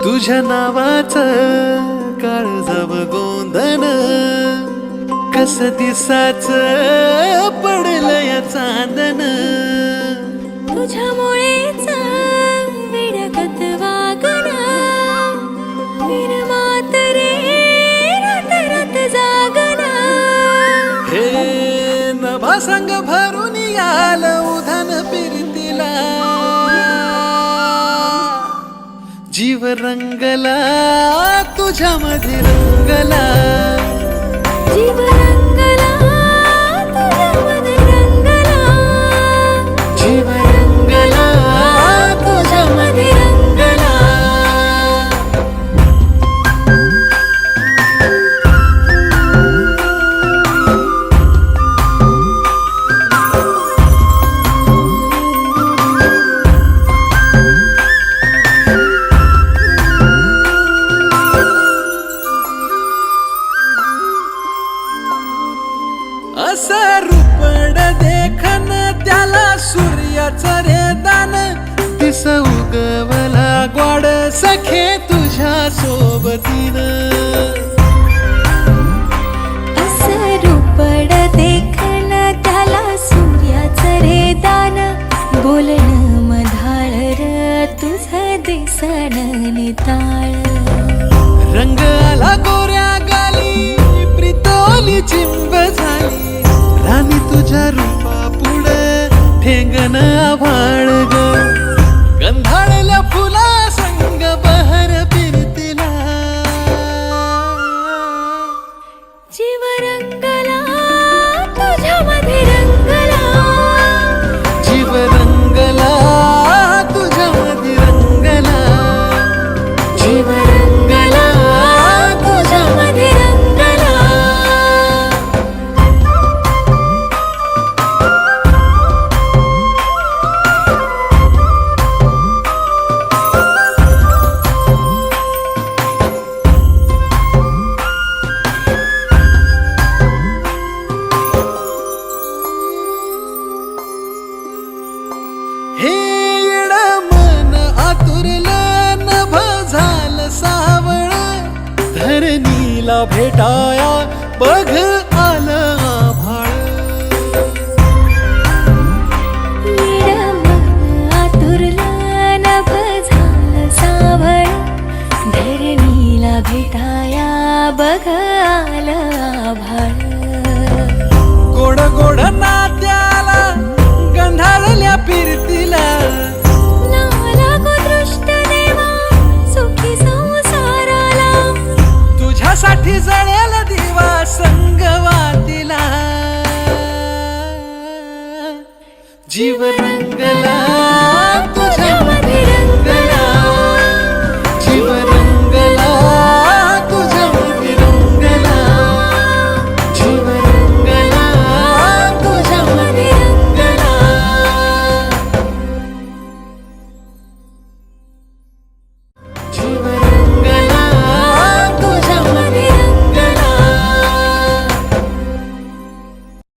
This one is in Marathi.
तुझ्या नावाचं काळजाव गोंधन कस दिसाच पडलं या चांदन तुझ्यामुळेच विडगत वागण विरमात रे रात रात जागण हे नभा संग भरून याल उधान फिरतीला जीव रंगला तुझ्यामध्ये रंगला जीव रंगला तुझ्यामध्ये रंगला जीव रंगला तुझ्यामध्ये रंगला असं रूपड देखन त्याला सूर्याचं रे दान दिस उगवला ग्वाड सखे तुझ्या सोबतीनं असं रूपड देखण त्याला सूर्याचं रे दान बोलणं मधाळ र तुझं दिसण निताळ रंग आला गोऱ्या गाली प्रितोली चिंब झाली राणी तुझ्या रूपा पुढे ठेंगण आभाळ ग गंधाळल्या फुला संग बहर फिरतीला जीव रंगला तुझ्यामध्ये रंगला जीव रंगला तुझ्यामध्ये रंगला जीव रंगला तुझ्यामध्ये रंगला हे येड मन आतुरलं नभ झालं सावळ धरणीला भेटाया बघ आलं आभाळ आतुरला नभ झालं सावळ धरणीला भेटाया बघ आलं आभाळ गोड गोड नात्याला गंधाळल्या फिरतीला लागो दृष्ट देवा सुखी संसाराला तुझ्यासाठी जळेल दिवा संगवातीला जीव रंगला